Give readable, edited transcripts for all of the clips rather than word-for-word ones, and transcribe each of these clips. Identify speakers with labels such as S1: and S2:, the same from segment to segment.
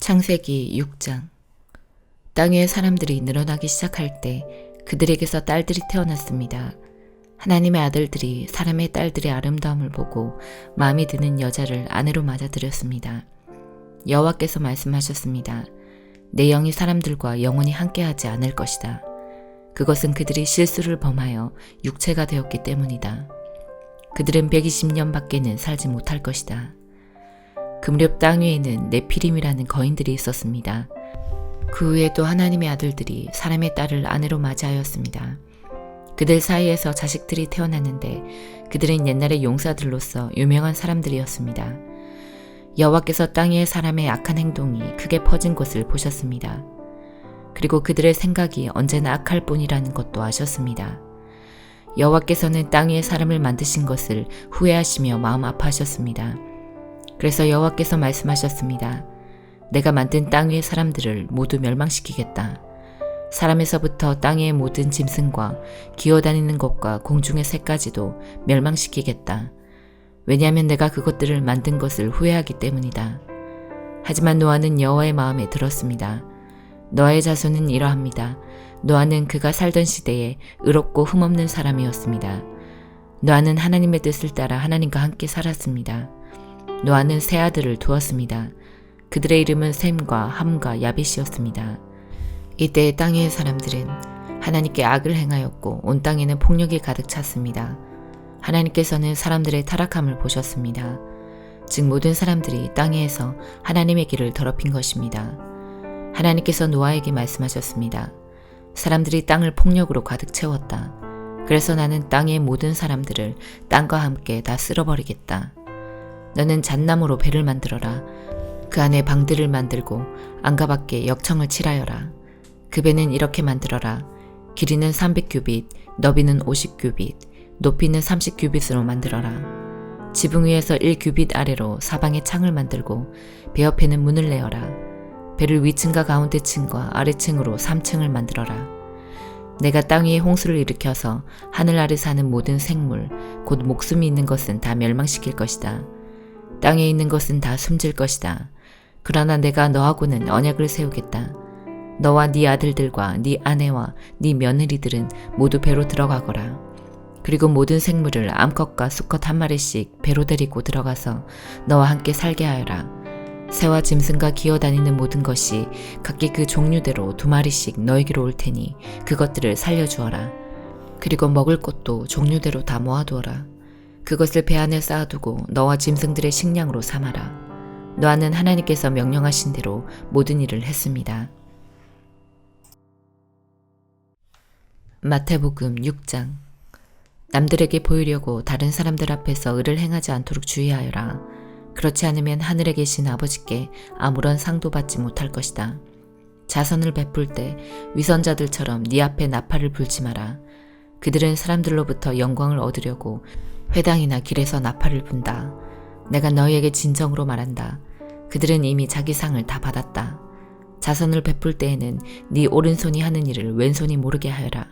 S1: 창세기 6장. 땅 위의 사람들이 늘어나기 시작할 때 그들에게서 딸들이 태어났습니다. 하나님의 아들들이 사람의 딸들의 아름다움을 보고 마음에 드는 여자를 아내로 맞아들였습니다. 여호와께서 말씀하셨습니다. 내 영이 사람들과 영원히 함께하지 않을 것이다. 그것은 그들이 실수를 범하여 육체가 되었기 때문이다. 그들은 120년 밖에는 살지 못할 것이다. 그 무렵 땅 위에는 네피림이라는 거인들이 있었습니다. 그 후에도 하나님의 아들들이 사람의 딸을 아내로 맞이하였습니다. 그들 사이에서 자식들이 태어났는데 그들은 옛날의 용사들로서 유명한 사람들이었습니다. 여호와께서 땅 위의 사람의 악한 행동이 크게 퍼진 것을 보셨습니다. 그리고 그들의 생각이 언제나 악할 뿐이라는 것도 아셨습니다. 여호와께서는 땅 위의 사람을 만드신 것을 후회하시며 마음 아파하셨습니다. 그래서 여호와께서 말씀하셨습니다. 내가 만든 땅 위의 사람들을 모두 멸망시키겠다. 사람에서부터 땅 위의 모든 짐승과 기어다니는 것과 공중의 새까지도 멸망시키겠다. 왜냐하면 내가 그것들을 만든 것을 후회하기 때문이다. 하지만 노아는 여호와의 마음에 들었습니다. 노아의 자손은 이러합니다. 노아는 그가 살던 시대에 의롭고 흠없는 사람이었습니다. 노아는 하나님의 뜻을 따라 하나님과 함께 살았습니다. 노아는 세 아들을 두었습니다. 그들의 이름은 셈과 함과 야벳이었습니다. 이때 땅의 사람들은 하나님께 악을 행하였고 온 땅에는 폭력이 가득 찼습니다. 하나님께서는 사람들의 타락함을 보셨습니다. 즉 모든 사람들이 땅에서 하나님의 길을 더럽힌 것입니다. 하나님께서 노아에게 말씀하셨습니다. 사람들이 땅을 폭력으로 가득 채웠다. 그래서 나는 땅의 모든 사람들을 땅과 함께 다 쓸어버리겠다. 너는 잣나무로 배를 만들어라. 그 안에 방들을 만들고 안과 밖에 역청을 칠하여라. 그 배는 이렇게 만들어라. 길이는 300규빗, 너비는 50규빗, 높이는 30규빗으로 만들어라. 지붕 위에서 1규빗 아래로 사방에 창을 만들고 배 옆에는 문을 내어라. 배를 위층과 가운데층과 아래층으로 3층을 만들어라. 내가 땅 위에 홍수를 일으켜서 하늘 아래 사는 모든 생물, 곧 목숨이 있는 것은 다 멸망시킬 것이다. 땅에 있는 것은 다 숨질 것이다. 그러나 내가 너하고는 언약을 세우겠다. 너와 네 아들들과 네 아내와 네 며느리들은 모두 배로 들어가거라. 그리고 모든 생물을 암컷과 수컷 한 마리씩 배로 데리고 들어가서 너와 함께 살게 하여라. 새와 짐승과 기어다니는 모든 것이 각기 그 종류대로 2마리씩 너에게로 올 테니 그것들을 살려주어라. 그리고 먹을 것도 종류대로 다 모아두어라. 그것을 배 안에 쌓아두고 너와 짐승들의 식량으로 삼아라. 노아는 하나님께서 명령하신 대로 모든 일을 했습니다. 마태복음 6장. 남들에게 보이려고 다른 사람들 앞에서 의를 행하지 않도록 주의하여라. 그렇지 않으면 하늘에 계신 아버지께 아무런 상도 받지 못할 것이다. 자선을 베풀 때 위선자들처럼 네 앞에 나팔을 불지 마라. 그들은 사람들로부터 영광을 얻으려고 회당이나 길에서 나팔을 분다. 내가 너희에게 진정으로 말한다. 그들은 이미 자기 상을 다 받았다. 자선을 베풀 때에는 네 오른손이 하는 일을 왼손이 모르게 하여라.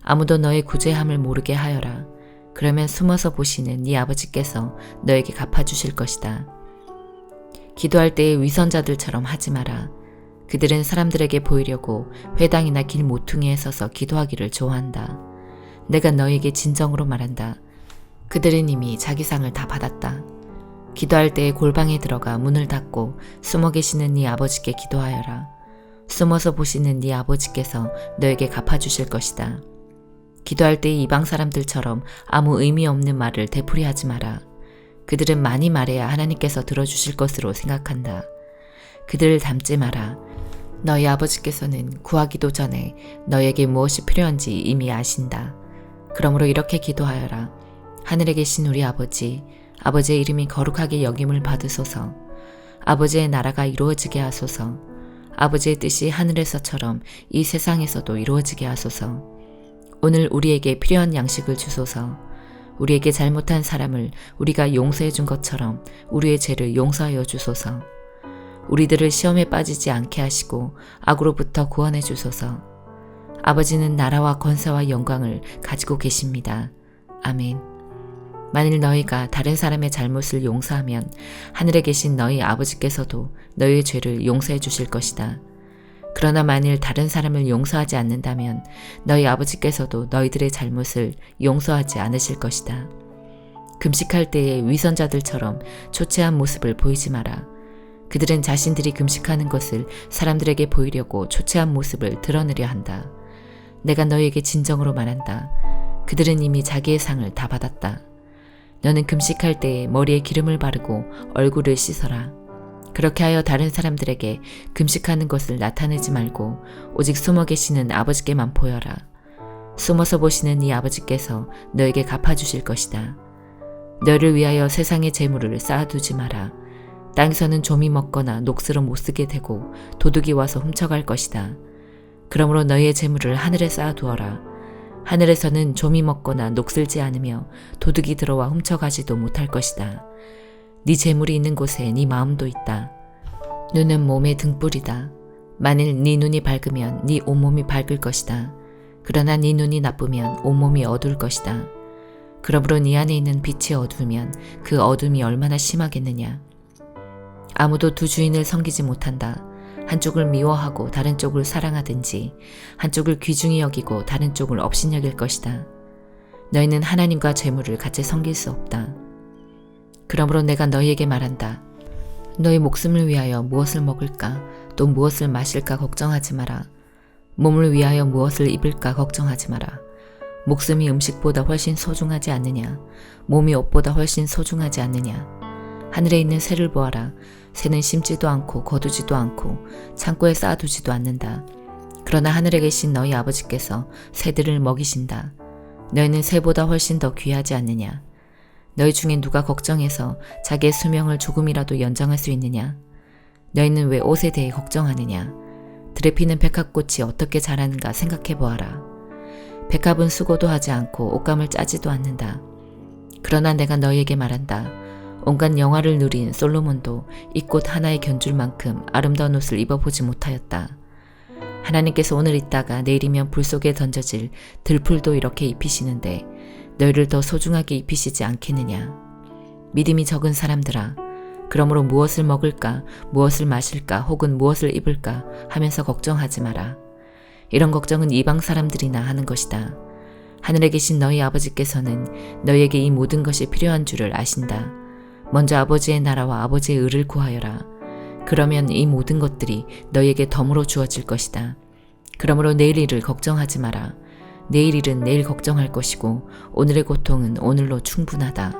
S1: 아무도 너의 구제함을 모르게 하여라. 그러면 숨어서 보시는 네 아버지께서 너에게 갚아주실 것이다. 기도할 때에 위선자들처럼 하지 마라. 그들은 사람들에게 보이려고 회당이나 길 모퉁이에 서서 기도하기를 좋아한다. 내가 너에게 진정으로 말한다. 그들은 이미 자기 상을 다 받았다. 기도할 때에 골방에 들어가 문을 닫고 숨어 계시는 네 아버지께 기도하여라. 숨어서 보시는 네 아버지께서 너에게 갚아주실 것이다. 기도할 때 이방 사람들처럼 아무 의미 없는 말을 되풀이하지 마라. 그들은 많이 말해야 하나님께서 들어주실 것으로 생각한다. 그들을 닮지 마라. 너희 아버지께서는 구하기도 전에 너에게 무엇이 필요한지 이미 아신다. 그러므로 이렇게 기도하여라. 하늘에 계신 우리 아버지, 아버지의 이름이 거룩하게 여김을 받으소서. 아버지의 나라가 이루어지게 하소서. 아버지의 뜻이 하늘에서처럼 이 세상에서도 이루어지게 하소서. 오늘 우리에게 필요한 양식을 주소서. 우리에게 잘못한 사람을 우리가 용서해 준 것처럼 우리의 죄를 용서하여 주소서. 우리들을 시험에 빠지지 않게 하시고 악으로부터 구원해 주소서. 아버지는 나라와 권세와 영광을 가지고 계십니다. 아멘. 만일 너희가 다른 사람의 잘못을 용서하면 하늘에 계신 너희 아버지께서도 너희의 죄를 용서해 주실 것이다. 그러나 만일 다른 사람을 용서하지 않는다면 너희 아버지께서도 너희들의 잘못을 용서하지 않으실 것이다. 금식할 때에 위선자들처럼 초췌한 모습을 보이지 마라. 그들은 자신들이 금식하는 것을 사람들에게 보이려고 초췌한 모습을 드러내려 한다. 내가 너희에게 진정으로 말한다. 그들은 이미 자기의 상을 다 받았다. 너는 금식할 때에 머리에 기름을 바르고 얼굴을 씻어라. 그렇게 하여 다른 사람들에게 금식하는 것을 나타내지 말고 오직 숨어 계시는 아버지께만 보여라. 숨어서 보시는 이 아버지께서 너에게 갚아주실 것이다. 너를 위하여 세상의 재물을 쌓아두지 마라. 땅에서는 좀이 먹거나 녹슬어 못쓰게 되고 도둑이 와서 훔쳐갈 것이다. 그러므로 너희의 재물을 하늘에 쌓아두어라. 하늘에서는 좀이 먹거나 녹슬지 않으며 도둑이 들어와 훔쳐가지도 못할 것이다. 네 재물이 있는 곳에 네 마음도 있다. 눈은 몸의 등불이다. 만일 네 눈이 밝으면 네 온몸이 밝을 것이다. 그러나 네 눈이 나쁘면 온몸이 어두울 것이다. 그러므로 네 안에 있는 빛이 어두우면 그 어둠이 얼마나 심하겠느냐. 아무도 두 주인을 섬기지 못한다. 한쪽을 미워하고 다른 쪽을 사랑하든지 한쪽을 귀중히 여기고 다른 쪽을 업신여길 것이다. 너희는 하나님과 재물을 같이 섬길 수 없다. 그러므로 내가 너희에게 말한다. 너희 목숨을 위하여 무엇을 먹을까 또 무엇을 마실까 걱정하지 마라. 몸을 위하여 무엇을 입을까 걱정하지 마라. 목숨이 음식보다 훨씬 소중하지 않느냐. 몸이 옷보다 훨씬 소중하지 않느냐. 하늘에 있는 새를 보아라. 새는 심지도 않고 거두지도 않고 창고에 쌓아두지도 않는다. 그러나 하늘에 계신 너희 아버지께서 새들을 먹이신다. 너희는 새보다 훨씬 더 귀하지 않느냐. 너희 중에 누가 걱정해서 자기의 수명을 조금이라도 연장할 수 있느냐. 너희는 왜 옷에 대해 걱정하느냐. 들에 피는 백합꽃이 어떻게 자라는가 생각해 보아라. 백합은 수고도 하지 않고 옷감을 짜지도 않는다. 그러나 내가 너희에게 말한다. 온갖 영화를 누린 솔로몬도 이 꽃 하나에 견줄 만큼 아름다운 옷을 입어보지 못하였다. 하나님께서 오늘 있다가 내일이면 불 속에 던져질 들풀도 이렇게 입히시는데 너희를 더 소중하게 입히시지 않겠느냐. 믿음이 적은 사람들아, 그러므로 무엇을 먹을까, 무엇을 마실까, 혹은 무엇을 입을까 하면서 걱정하지 마라. 이런 걱정은 이방 사람들이나 하는 것이다. 하늘에 계신 너희 아버지께서는 너희에게 이 모든 것이 필요한 줄을 아신다. 먼저 아버지의 나라와 아버지의 의를 구하여라. 그러면 이 모든 것들이 너희에게 덤으로 주어질 것이다. 그러므로 내일 일을 걱정하지 마라. 내일 일은 내일 걱정할 것이고 오늘의 고통은 오늘로 충분하다.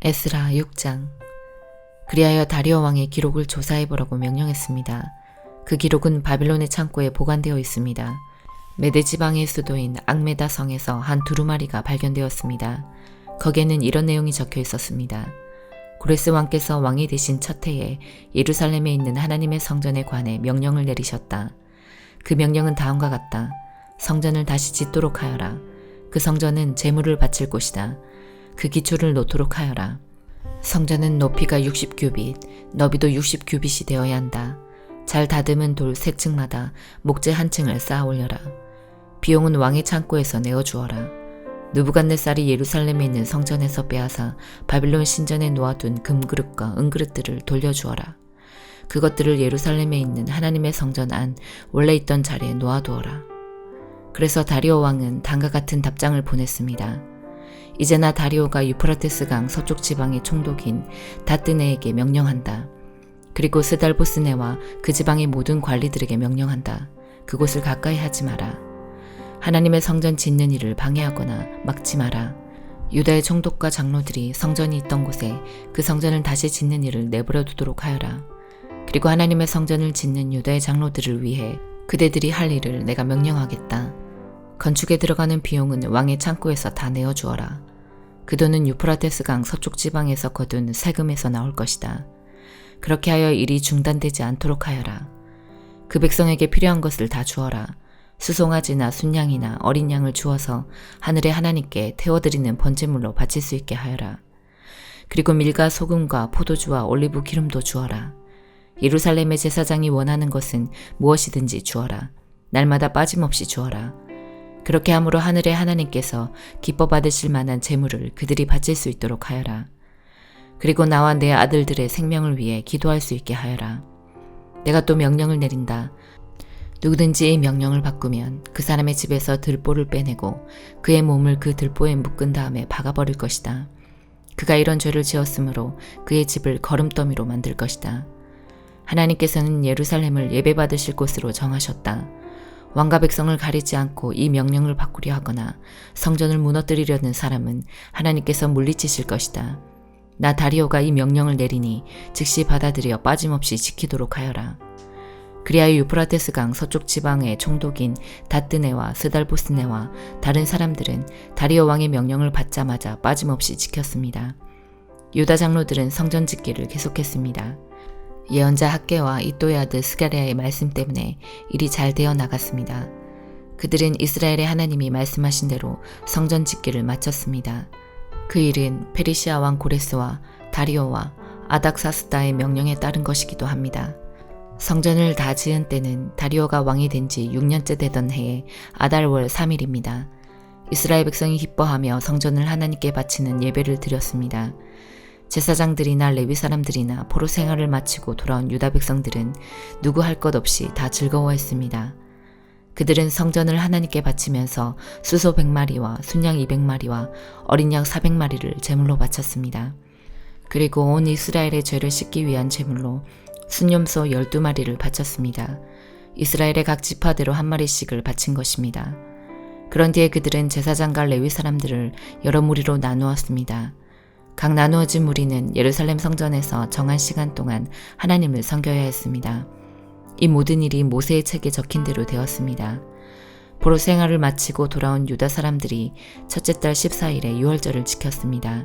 S1: 에스라 6장. 그리하여 다리오 왕의 기록을 조사해보라고 명령했습니다. 그 기록은 바빌론의 창고에 보관되어 있습니다. 메데 지방의 수도인 앙메다 성에서 한 두루마리가 발견되었습니다. 거기에는 이런 내용이 적혀 있었습니다. 고레스 왕께서 왕이 되신 첫 해에 예루살렘에 있는 하나님의 성전에 관해 명령을 내리셨다. 그 명령은 다음과 같다. 성전을 다시 짓도록 하여라. 그 성전은 제물을 바칠 곳이다. 그 기초를 놓도록 하여라. 성전은 높이가 60규빗, 너비도 60규빗이 되어야 한다. 잘 다듬은 돌 세 층마다 목재 한 층을 쌓아 올려라. 비용은 왕의 창고에서 내어주어라. 느부갓네살이 예루살렘에 있는 성전에서 빼앗아 바빌론 신전에 놓아둔 금그릇과 은그릇들을 돌려주어라. 그것들을 예루살렘에 있는 하나님의 성전 안 원래 있던 자리에 놓아두어라. 그래서 다리오 왕은 다음과 같은 답장을 보냈습니다. 이제 나 다리오가 유프라테스 강 서쪽 지방의 총독인 다뜨네에게 명령한다. 그리고 스달보스네와 그 지방의 모든 관리들에게 명령한다. 그곳을 가까이 하지 마라. 하나님의 성전 짓는 일을 방해하거나 막지 마라. 유다의 총독과 장로들이 성전이 있던 곳에 그 성전을 다시 짓는 일을 내버려 두도록 하여라. 그리고 하나님의 성전을 짓는 유다의 장로들을 위해 그대들이 할 일을 내가 명령하겠다. 건축에 들어가는 비용은 왕의 창고에서 다 내어주어라. 그 돈은 유프라테스 강 서쪽 지방에서 거둔 세금에서 나올 것이다. 그렇게 하여 일이 중단되지 않도록 하여라. 그 백성에게 필요한 것을 다 주어라. 수송아지나 순양이나 어린 양을 주어서 하늘의 하나님께 태워드리는 번제물로 바칠 수 있게 하여라. 그리고 밀과 소금과 포도주와 올리브 기름도 주어라. 예루살렘의 제사장이 원하는 것은 무엇이든지 주어라. 날마다 빠짐없이 주어라. 그렇게 함으로 하늘의 하나님께서 기뻐 받으실 만한 재물을 그들이 바칠 수 있도록 하여라. 그리고 나와 내 아들들의 생명을 위해 기도할 수 있게 하여라. 내가 또 명령을 내린다. 누구든지 이 명령을 바꾸면 그 사람의 집에서 들보를 빼내고 그의 몸을 그 들보에 묶은 다음에 박아버릴 것이다. 그가 이런 죄를 지었으므로 그의 집을 거름더미로 만들 것이다. 하나님께서는 예루살렘을 예배받으실 곳으로 정하셨다. 왕과 백성을 가리지 않고 이 명령을 바꾸려 하거나 성전을 무너뜨리려는 사람은 하나님께서 물리치실 것이다. 나 다리오가 이 명령을 내리니 즉시 받아들여 빠짐없이 지키도록 하여라. 그리하여 유프라테스 강 서쪽 지방의 총독인 다뜨네와 스달보스네와 다른 사람들은 다리오 왕의 명령을 받자마자 빠짐없이 지켰습니다. 유다 장로들은 성전 짓기를 계속했습니다. 예언자 학개와 이또의 아들 스가랴의 말씀 때문에 일이 잘 되어 나갔습니다. 그들은 이스라엘의 하나님이 말씀하신 대로 성전 짓기를 마쳤습니다. 그 일은 페르시아 왕 고레스와 다리오와 아닥사스다의 명령에 따른 것이기도 합니다. 성전을 다 지은 때는 다리오가 왕이 된 지 6년째 되던 해에 아달월 3일입니다. 이스라엘 백성이 기뻐하며 성전을 하나님께 바치는 예배를 드렸습니다. 제사장들이나 레위 사람들이나 포로 생활을 마치고 돌아온 유다 백성들은 누구 할 것 없이 다 즐거워했습니다. 그들은 성전을 하나님께 바치면서 수소 100마리와 순양 200마리와 어린 양 400마리를 제물로 바쳤습니다. 그리고 온 이스라엘의 죄를 씻기 위한 제물로 순염소 12마리를 바쳤습니다. 이스라엘의 각 지파대로 한 마리씩을 바친 것입니다. 그런 뒤에 그들은 제사장과 레위 사람들을 여러 무리로 나누었습니다. 각 나누어진 무리는 예루살렘 성전에서 정한 시간 동안 하나님을 섬겨야 했습니다. 이 모든 일이 모세의 책에 적힌 대로 되었습니다. 포로 생활을 마치고 돌아온 유다 사람들이 첫째 달 14일에 유월절을 지켰습니다.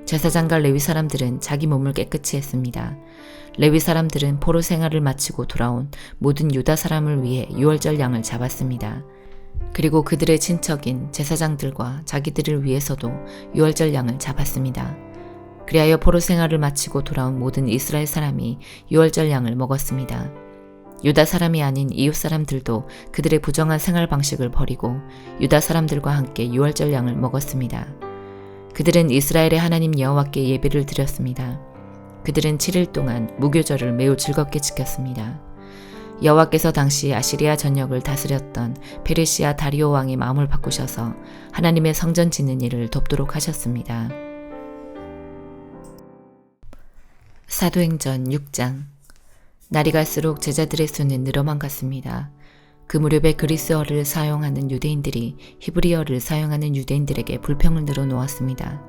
S1: 제사장과 레위 사람들은 자기 몸을 깨끗이 했습니다. 레위 사람들은 포로 생활을 마치고 돌아온 모든 유다 사람을 위해 유월절 양을 잡았습니다. 그리고 그들의 친척인 제사장들과 자기들을 위해서도 유월절 양을 잡았습니다. 그리하여 포로 생활을 마치고 돌아온 모든 이스라엘 사람이 유월절 양을 먹었습니다. 유다 사람이 아닌 이웃 사람들도 그들의 부정한 생활 방식을 버리고 유다 사람들과 함께 유월절 양을 먹었습니다. 그들은 이스라엘의 하나님 여호와께 예배를 드렸습니다. 그들은 7일 동안 무교절을 매우 즐겁게 지켰습니다. 여호와께서 당시 아시리아 전역을 다스렸던 페르시아 다리오 왕의 마음을 바꾸셔서 하나님의 성전 짓는 일을 돕도록 하셨습니다. 사도행전 6장. 날이 갈수록 제자들의 수는 늘어만 갔습니다. 그 무렵에 그리스어를 사용하는 유대인들이 히브리어를 사용하는 유대인들에게 불평을 늘어놓았습니다.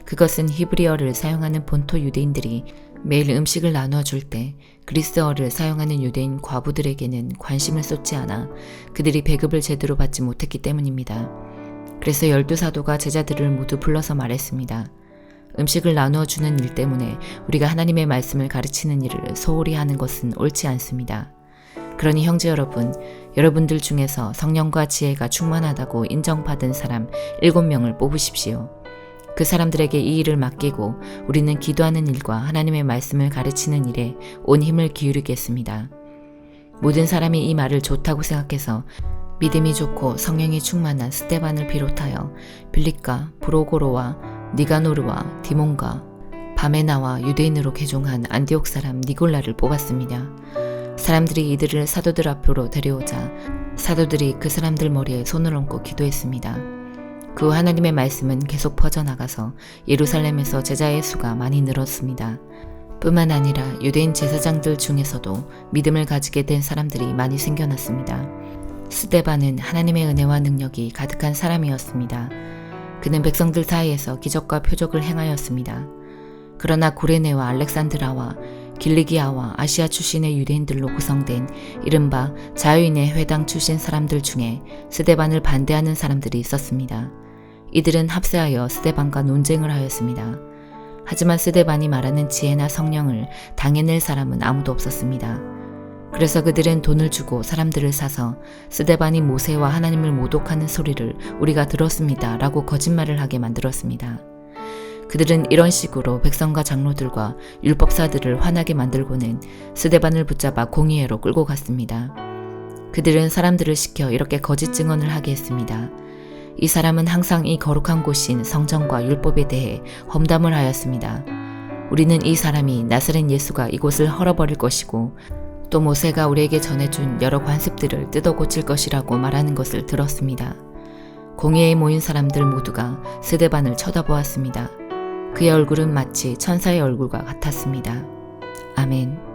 S1: 그것은 히브리어를 사용하는 본토 유대인들이 매일 음식을 나누어 줄 때 그리스어를 사용하는 유대인 과부들에게는 관심을 쏟지 않아 그들이 배급을 제대로 받지 못했기 때문입니다. 그래서 12사도가 제자들을 모두 불러서 말했습니다. 음식을 나누어 주는 일 때문에 우리가 하나님의 말씀을 가르치는 일을 소홀히 하는 것은 옳지 않습니다. 그러니 형제 여러분, 여러분들 중에서 성령과 지혜가 충만하다고 인정받은 사람 7명을 뽑으십시오. 그 사람들에게 이 일을 맡기고 우리는 기도하는 일과 하나님의 말씀을 가르치는 일에 온 힘을 기울이겠습니다. 모든 사람이 이 말을 좋다고 생각해서 믿음이 좋고 성령이 충만한 스데반을 비롯하여 빌립과 브로고로와 니가노르와 디몬과 바메나와 유대인으로 개종한 안디옥 사람 니골라를 뽑았습니다. 사람들이 이들을 사도들 앞으로 데려오자 사도들이 그 사람들 머리에 손을 얹고 기도했습니다. 그 하나님의 말씀은 계속 퍼져나가서 예루살렘에서 제자의 수가 많이 늘었습니다. 뿐만 아니라 유대인 제사장들 중에서도 믿음을 가지게 된 사람들이 많이 생겨났습니다. 스데반은 하나님의 은혜와 능력이 가득한 사람이었습니다. 그는 백성들 사이에서 기적과 표적을 행하였습니다. 그러나 구레네와 알렉산드라와 길리기아와 아시아 출신의 유대인들로 구성된 이른바 자유인의 회당 출신 사람들 중에 스데반을 반대하는 사람들이 있었습니다. 이들은 합세하여 스데반과 논쟁을 하였습니다. 하지만 스데반이 말하는 지혜나 성령을 당해낼 사람은 아무도 없었습니다. 그래서 그들은 돈을 주고 사람들을 사서 스데반이 모세와 하나님을 모독하는 소리를 우리가 들었습니다 라고 거짓말을 하게 만들었습니다. 그들은 이런 식으로 백성과 장로들과 율법사들을 화나게 만들고는 스데반을 붙잡아 공의회로 끌고 갔습니다. 그들은 사람들을 시켜 이렇게 거짓 증언을 하게 했습니다. 이 사람은 항상 이 거룩한 곳인 성전과 율법에 대해 험담을 하였습니다. 우리는 이 사람이 나사렛 예수가 이곳을 헐어버릴 것이고 또 모세가 우리에게 전해준 여러 관습들을 뜯어 고칠 것이라고 말하는 것을 들었습니다. 공회에 모인 사람들 모두가 스데반을 쳐다보았습니다. 그의 얼굴은 마치 천사의 얼굴과 같았습니다. 아멘.